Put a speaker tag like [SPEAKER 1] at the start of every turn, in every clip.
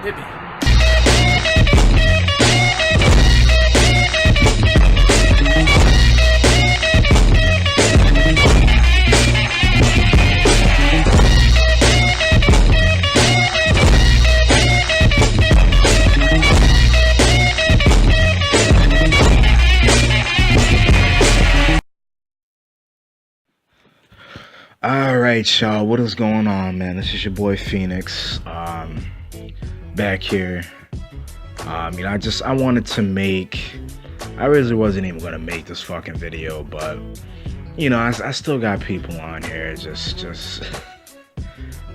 [SPEAKER 1] Hit me.
[SPEAKER 2] All right, y'all. What is going on, man? This is your boy Phoenix. Back here. I wanted to make. I really wasn't even gonna make this fucking video, but I still got people on here just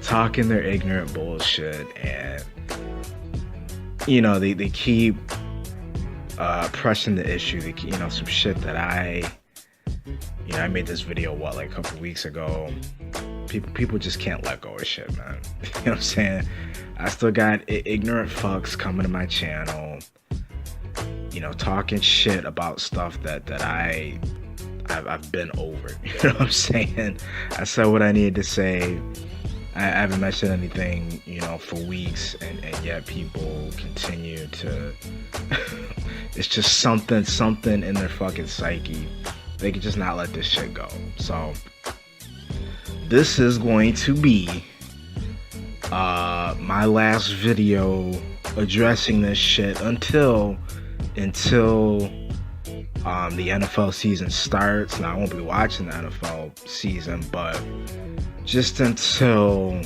[SPEAKER 2] talking their ignorant bullshit, and they keep pressing the issue. Some shit that I made this video like a couple weeks ago. People just can't let go of shit, man. You know what I'm saying? I still got ignorant fucks coming to my channel, talking shit about stuff that I've been over. You know what I'm saying? I said what I needed to say. I haven't mentioned anything, for weeks, and yet people continue to. It's just something in their fucking psyche. They can just not let this shit go. So this is going to be my last video addressing this shit until the NFL season starts. Now, I won't be watching the NFL season, but just until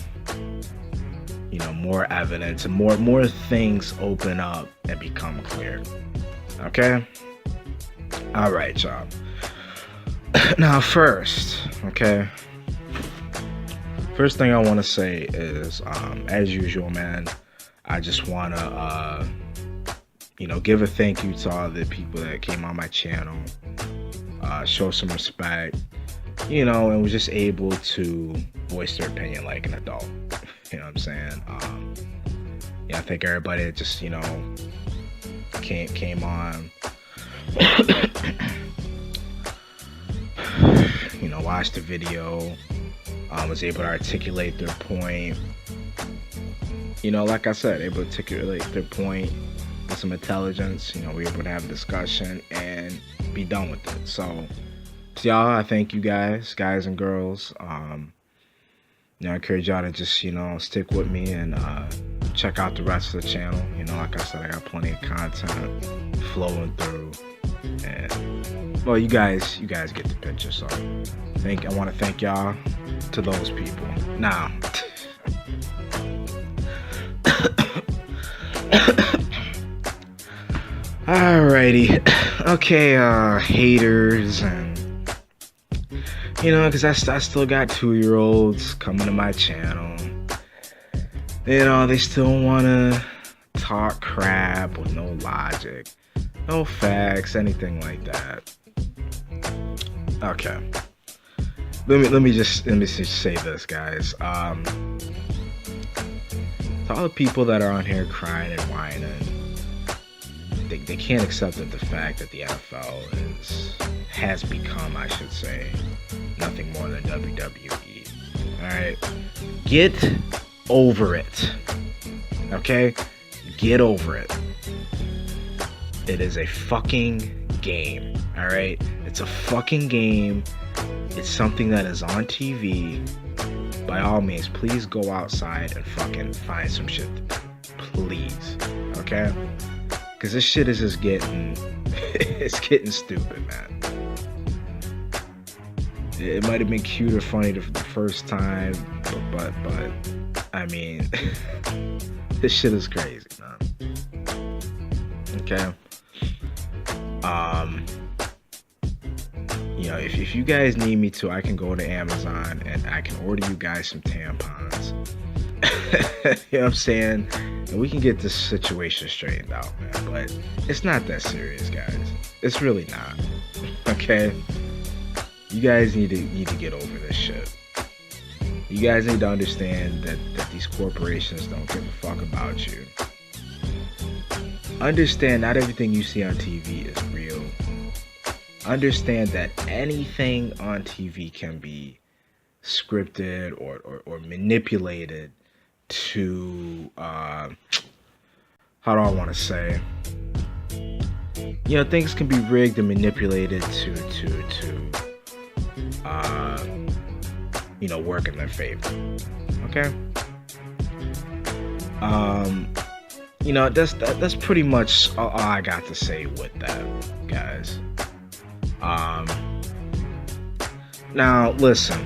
[SPEAKER 2] more evidence and more things open up and become clear. Okay? All right, y'all. Now, first thing I want to say is, as usual, man, I just want to, give a thank you to all the people that came on my channel, show some respect, and was just able to voice their opinion like an adult. You know what I'm saying? I think everybody that just, came on, watched the video, was able to articulate their point. Like I said, able to articulate their point with some intelligence. We were able to have a discussion and be done with it. So y'all, I thank you guys and girls. I encourage y'all to just, stick with me and check out the rest of the channel. Like I said, I got plenty of content flowing through. And, well, you guys get the picture. So I want to thank y'all to those people. Now, alrighty, okay, haters, and because I still got 2-year-olds coming to my channel. They still want to talk crap with no logic, no facts, anything like that. Okay. Let me just say this, guys. To all the people that are on here crying and whining, they can't accept the fact that the NFL has become, I should say, nothing more than WWE. All right, get over it. Okay, get over it. It is a fucking game. All right, it's a fucking game. It's something that is on TV. By all means, please go outside and fucking find some shit to do. Please. Okay? Because this shit is just getting... it's getting stupid, man. It might have been cute or funny the first time, but I mean... this shit is crazy, man. Okay? If you guys need me to, I can go to Amazon and I can order you guys some tampons. You know what I'm saying? And we can get this situation straightened out, man. But it's not that serious, guys. It's really not. Okay? You guys need to get over this shit. You guys need to understand that these corporations don't give a fuck about you. Understand not everything you see on TV is real. Understand that anything on TV can be scripted or manipulated to how do I want to say? Things can be rigged and manipulated to work in their favor. Okay. That's pretty much all I got to say with that, guys. Now listen,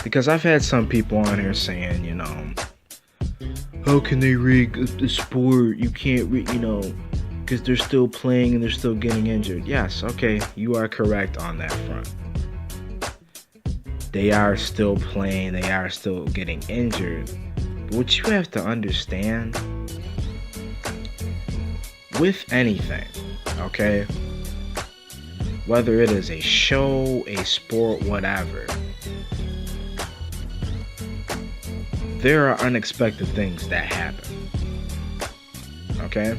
[SPEAKER 2] because I've had some people on here saying, how can they rig the sport? You can't, because they're still playing and they're still getting injured. Yes, okay, you are correct on that front. They are still playing, they are still getting injured. But what you have to understand, with anything, okay, whether it is a show, a sport, whatever, there are unexpected things that happen, okay?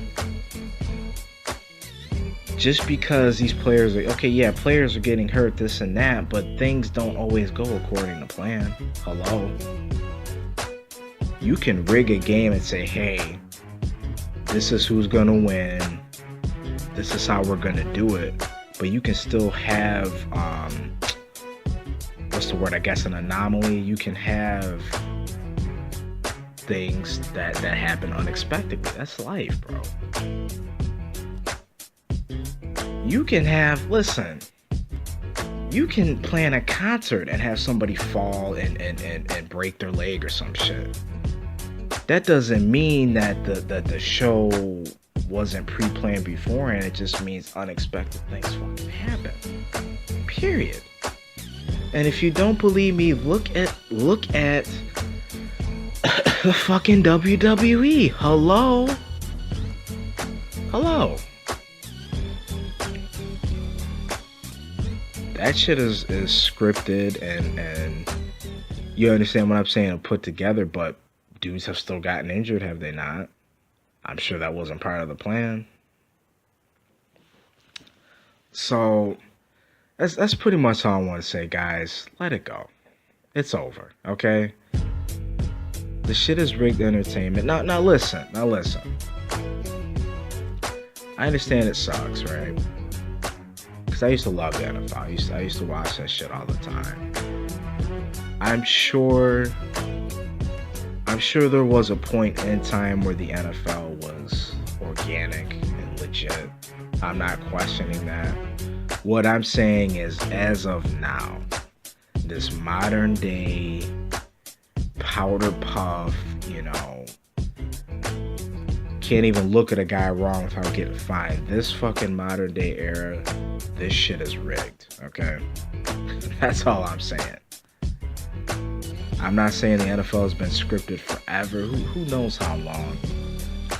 [SPEAKER 2] Just because these players are, players are getting hurt, this and that, but things don't always go according to plan. Hello? You can rig a game and say, hey, this is who's gonna win, this is how we're gonna do it, but you can still have, an anomaly. You can have things that happen unexpectedly. That's life, bro. You can plan a concert and have somebody fall and break their leg or some shit. That doesn't mean that the show wasn't pre-planned beforehand. It just means unexpected things fucking happen. Period. And if you don't believe me, look at the fucking WWE. Hello? That shit is scripted and you understand what I'm saying, put together, but dudes have still gotten injured, have they not? I'm sure that wasn't part of the plan. So that's pretty much all I want to say, guys. Let it go. It's over, okay? The shit is rigged entertainment. Now listen. I understand it sucks, right? Because I used to love the NFL. I used to watch that shit all the time. I'm sure there was a point in time where the NFL was organic and legit. I'm not questioning that. What I'm saying is, as of now, this modern day powder puff, can't even look at a guy wrong without getting fined. This fucking modern day era, this shit is rigged, okay? That's all I'm saying. I'm not saying the NFL has been scripted forever. Who knows how long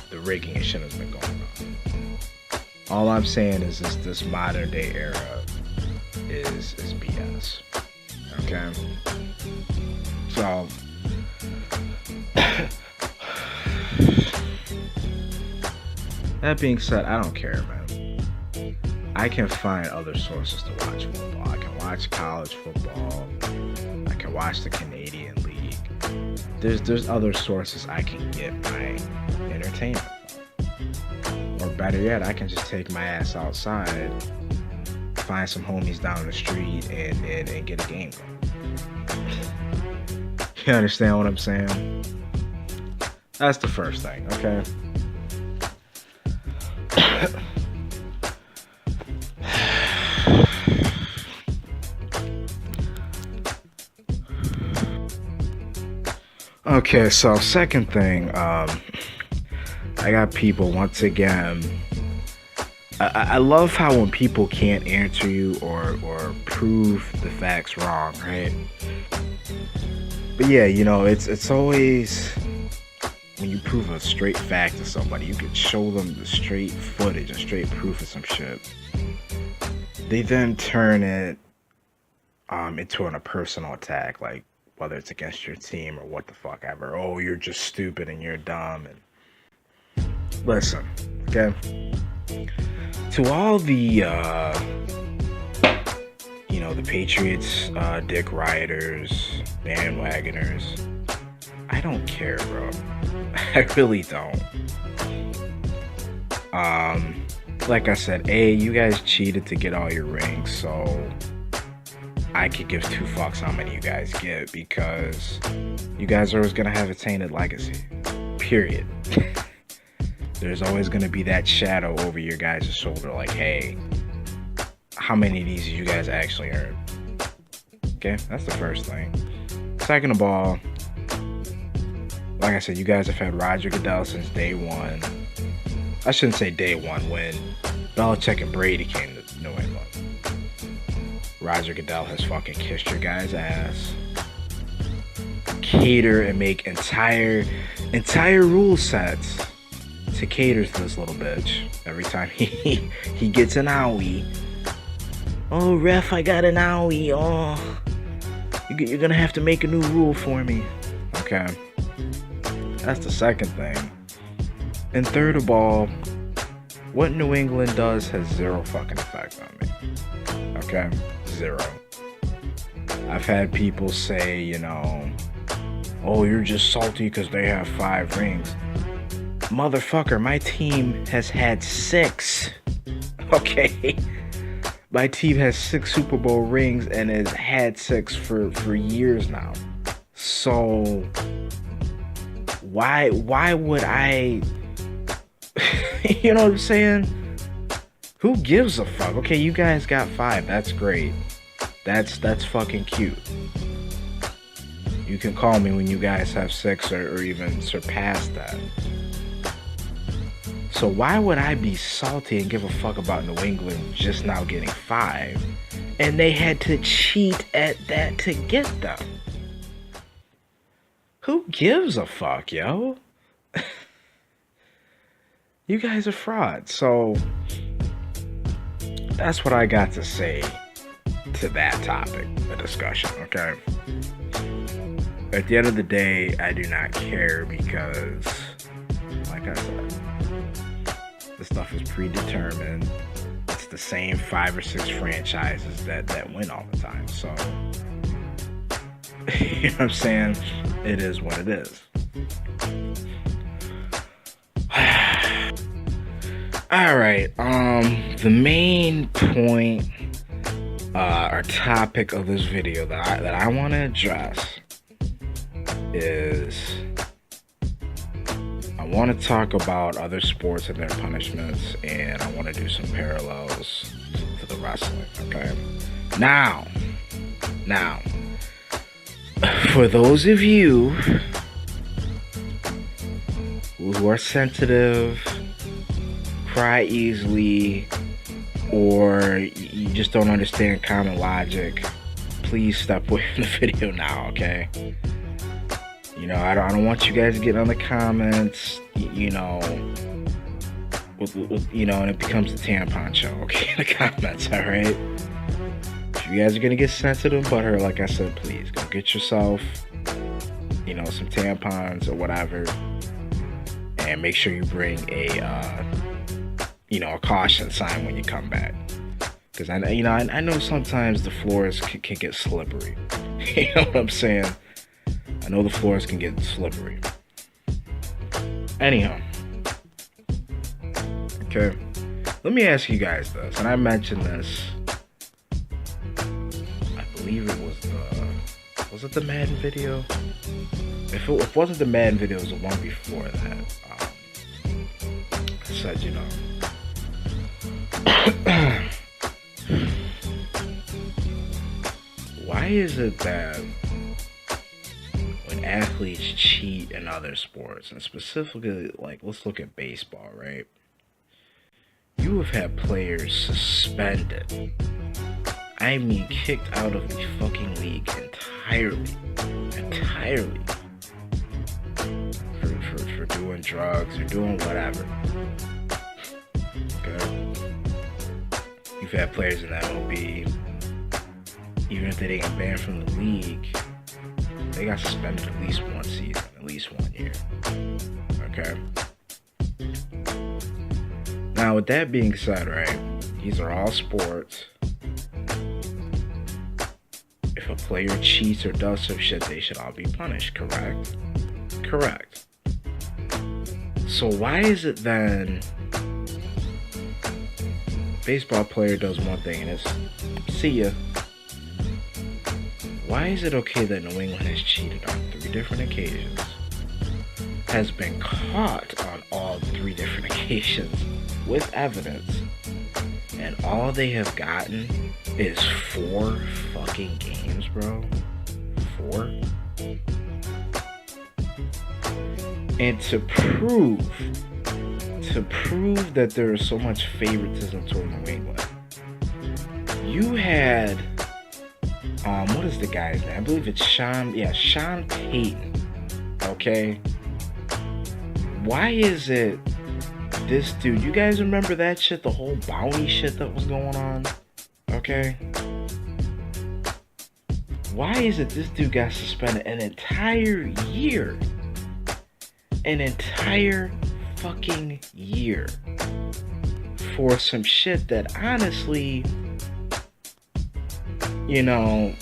[SPEAKER 2] the rigging and shit has been going on. All I'm saying is this modern day era is BS. Okay? So that being said, I don't care, man. I can find other sources to watch football. I can watch college football. I can watch the Canadian League. There's other sources I can get my entertainment from. Or better yet, I can just take my ass outside, find some homies down the street, and get a game going. You understand what I'm saying? That's the first thing, okay? Okay, so second thing, I got people, once again, I love how when people can't answer you or prove the facts wrong, right? But yeah, it's always, when you prove a straight fact to somebody, you can show them the straight footage, a straight proof of some shit. They then turn it into a personal attack, like whether it's against your team or what the fuck ever. Oh, you're just stupid and you're dumb. And listen, okay? To all the the Patriots, dick riders, bandwagoners, I don't care, bro. I really don't. Like I said, you guys cheated to get all your rings, so I could give two fucks how many you guys get, because you guys are always gonna have a tainted legacy. Period. There's always gonna be that shadow over your guys' shoulder, like, hey, how many of these did you guys actually earn? Okay, that's the first thing. Second of all, like I said, you guys have had Roger Goodell since day one. I shouldn't say day one, when Belichick and Brady came to New England. Roger Goodell has fucking kissed your guys' ass, cater and make entire rule sets to cater to this little bitch. Every time he gets an owie. Oh, ref, I got an owie. Oh, you're gonna have to make a new rule for me. Okay. That's the second thing. And third of all, what New England does has zero fucking effect on me. Okay? Zero. I've had people say, you know, oh, you're just salty because they have 5 rings. Motherfucker, my team has had 6. Okay? My team has 6 Super Bowl rings and has had 6 for years now. So why would I you know what I'm saying? Who gives a fuck? Okay, you guys got 5. That's great. That's fucking cute. You can call me when you guys have 6 or even surpass that. So why would I be salty and give a fuck about New England just now getting 5? And they had to cheat at that to get them. Who gives a fuck, yo? You guys are frauds. So that's what I got to say to that topic, the discussion, okay? At the end of the day, I do not care, because, like I said, the stuff is predetermined. It's the same 5 or 6 franchises that win all the time. So, you know what I'm saying? It is what it is. Alright, the main point, or topic of this video that I want to address is, I want to talk about other sports and their punishments, and I want to do some parallels to the wrestling, okay? Now, for those of you who are sensitive, cry easily, or you just don't understand common logic, please step away from the video now, okay? You know, I don't want you guys getting on the comments, you know, you know, and it becomes the tampon show, okay? The comments, all right? If you guys are gonna get sensitive but her, like I said, please go get yourself, you know, some tampons or whatever, and make sure you bring a you know, a caution sign when you come back, because I know sometimes the floors can get slippery. You know what I'm saying? I know the floors can get slippery. Anyhow, okay, let me ask you guys this, and I mentioned this, I believe was it the Madden video? If it wasn't the Madden video, it was the one before that. I said, you know, why is it that when athletes cheat in other sports, and specifically, like, let's look at baseball, right? You have had players suspended, I mean kicked out of the fucking league entirely, for doing drugs or doing whatever. Okay? You've had players in the MLB, even if they didn't get banned from the league, they got suspended at least one season, at least 1 year. Okay? Now, with that being said, right, these are all sports. If a player cheats or does some shit, they should all be punished, correct? Correct. So why is it then baseball player does one thing and it's see ya. Why is it okay that New England has cheated on 3 different occasions, has been caught on all 3 different occasions with evidence, and all they have gotten is 4 fucking games, bro? 4? And to prove that there is so much favoritism toward New England, you had what is the guy's name? I believe it's Sean Payton. Okay. Why is it this dude? You guys remember that shit? The whole bounty shit that was going on? Okay. Why is it this dude got suspended an entire year? An entire fucking year for some shit that honestly, you know,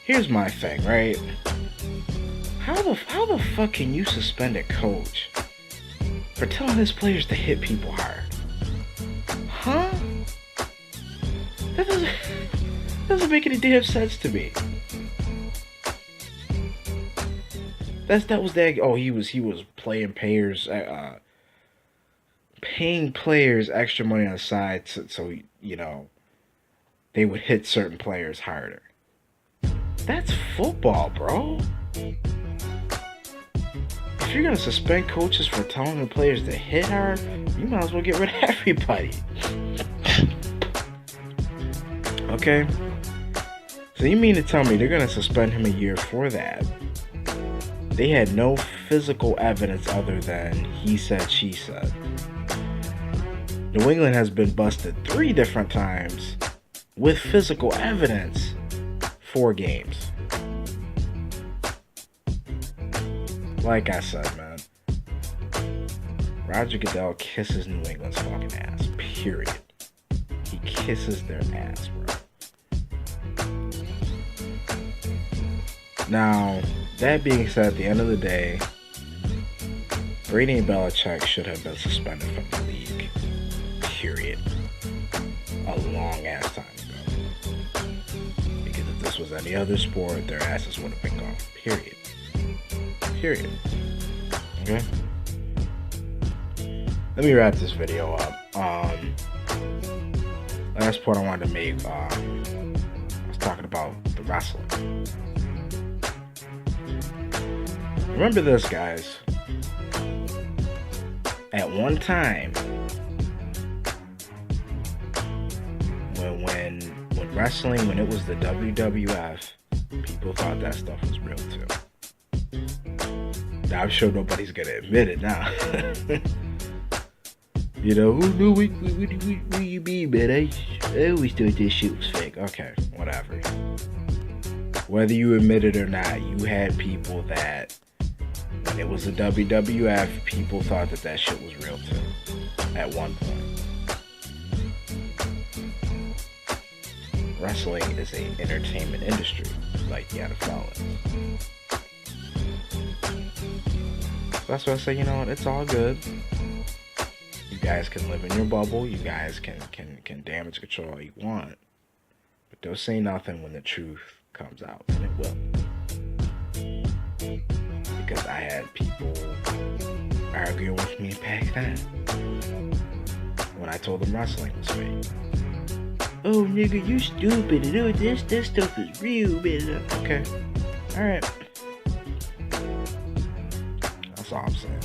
[SPEAKER 2] here's my thing, right? How the fuck can you suspend a coach for telling his players to hit people hard? Huh? That doesn't make any damn sense to me. He was paying players extra money on the side so you know they would hit certain players harder. That's football, bro. If you're gonna suspend coaches for telling the players to hit hard, you might as well get rid of everybody. Okay? So you mean to tell me they're gonna suspend him a year for that? They had no physical evidence other than he said, she said. New England has been busted 3 different times with physical evidence, 4 games. Like I said, man, Roger Goodell kisses New England's fucking ass, period. He kisses their ass, bro. Now, that being said, at the end of the day, Brady and Belichick should have been suspended from the league, period. A long ass time ago. Because if this was any other sport, their asses would have been gone, period. Period. Okay? Let me wrap this video up. Last point I wanted to make, I was talking about the wrestling. Remember this, guys. At one time, when wrestling, when it was the WWF, people thought that stuff was real too. Now, I'm sure nobody's gonna admit it now. You know, what do you mean, man? I always thought this shit was fake. Okay, whatever. Whether you admit it or not, you had people that, when it was the WWF, people thought that shit was real too. At one point. Wrestling is an entertainment industry, like the NFL is. That's why I say, you know what, it's all good. You guys can live in your bubble. You guys can damage control all you want. But don't say nothing when the truth comes out, and it will. Because I had people arguing with me back then when I told them wrestling was fake. Oh, nigga, you stupid. And oh, this stuff is real, man. Okay. Alright. That's all I'm saying.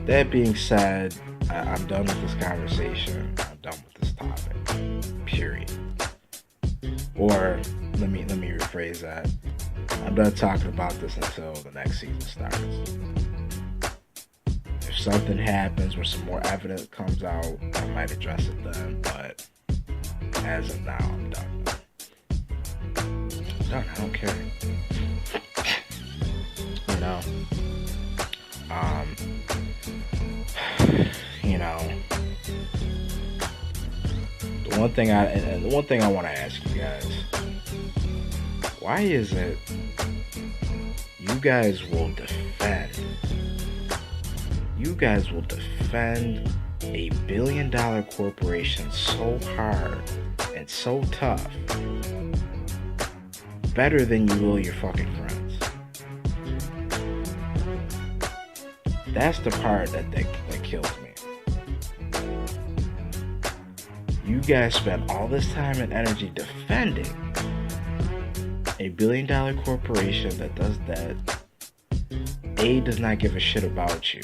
[SPEAKER 2] That being said, I'm done with this conversation. I'm done with this topic. Period. Or, let me rephrase that. I'm done talking about this until the next season starts. If something happens where some more evidence comes out, I might address it then, but as of now, I'm done. I don't care. You know, the one thing I want to ask you guys: why is it you guys will defend a billion-dollar corporation so hard and so tough, better than you will your fucking friends. That's the part that kills me. You guys spend all this time and energy defending a billion-dollar corporation that does that. A, does not give a shit about you.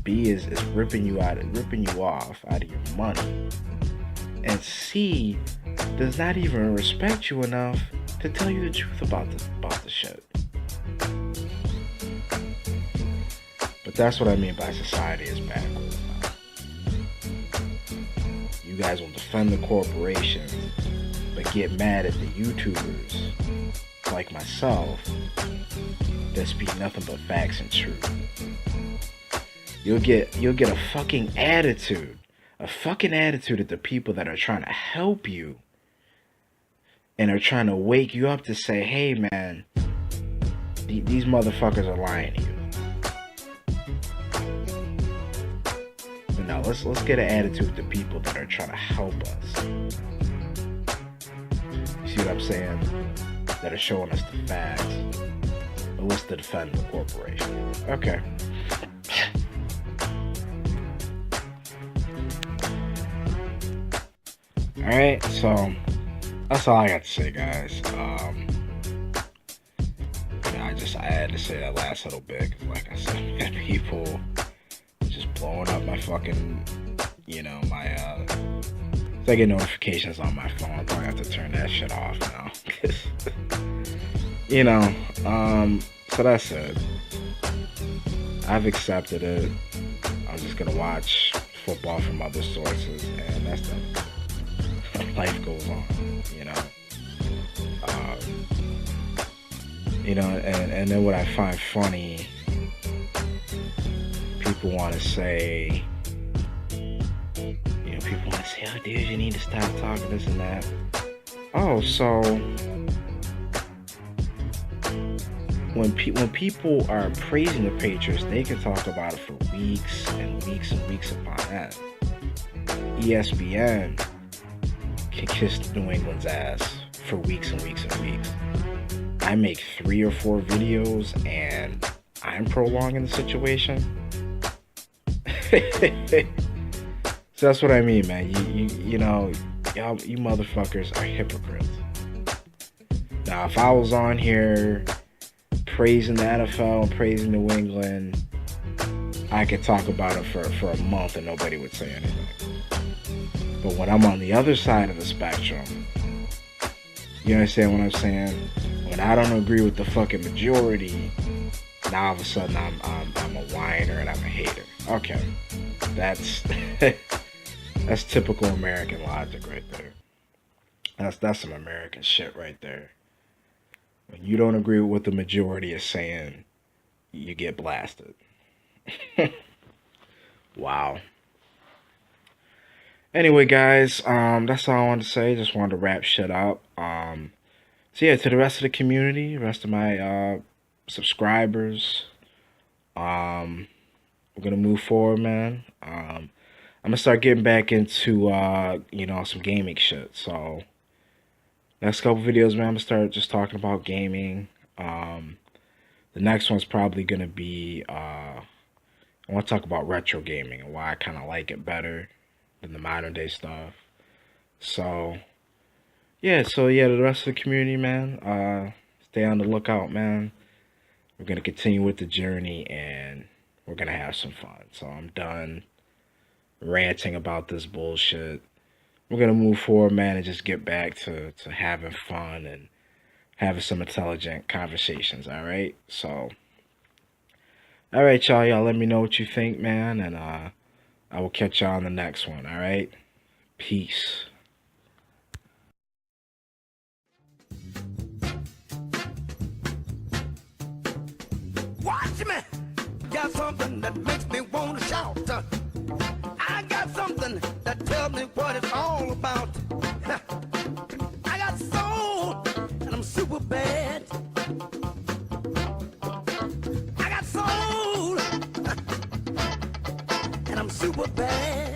[SPEAKER 2] B, is ripping you off out of your money. And C, does not even respect you enough to tell you the truth about the shit. But that's what I mean by society is backwards. You guys will defend the corporation, but get mad at the YouTubers like myself that speak nothing but facts and truth. You'll get a fucking attitude at the people that are trying to help you and are trying to wake you up to say, hey man, these motherfuckers are lying to you. But now let's get an attitude with the people that are trying to help us. You see what I'm saying? That are showing us the facts. But let's defend the corporation. Okay. Alright, so that's all I got to say, guys. I had to say that last little bit, 'cause like I said, man, people just blowing up my fucking, my, if I get notifications on my phone, I'll probably have to turn that shit off now. So that's it. I've accepted it. I'm just gonna watch football from other sources, and that's the life goes on, and then what I find funny, people want to say, oh dude, you need to stop talking this and that. Oh, so when people are praising the Patriots, they can talk about it for weeks and weeks and weeks upon end. ESPN can kiss New England's ass for weeks and weeks and weeks. I make 3 or 4 videos and I'm prolonging the situation. So that's what I mean, man. You motherfuckers are hypocrites. Now, if I was on here praising the NFL and praising New England, I could talk about it for a month and nobody would say anything. But when I'm on the other side of the spectrum, you understand what I'm saying? When I don't agree with the fucking majority, now all of a sudden I'm a whiner and I'm a hater. Okay, that's that's typical American logic right there. That's some American shit right there. When you don't agree with what the majority is saying, you get blasted. Wow. Anyway, guys, that's all I wanted to say. Just wanted to wrap shit up. So yeah, to the rest of the community, the rest of my subscribers, we're gonna move forward, man. I'm gonna start getting back into some gaming shit. So next couple videos, man, I'm gonna start just talking about gaming. The next one's probably gonna be I want to talk about retro gaming and why I kind of like it better than the modern day stuff. So yeah, the rest of the community, man, stay on the lookout, man. We're gonna continue with the journey and we're gonna have some fun. So I'm done ranting about this bullshit. We're gonna move forward, man, and just get back to having fun and having some intelligent conversations. All right, so all right, y'all let me know what you think, man, and I will catch y'all on the next one. All right, peace.
[SPEAKER 1] Watch me! Got something that makes me want to shout. I got something that tells me what it's all about. I got soul, and I'm super bad. I got soul. super bad.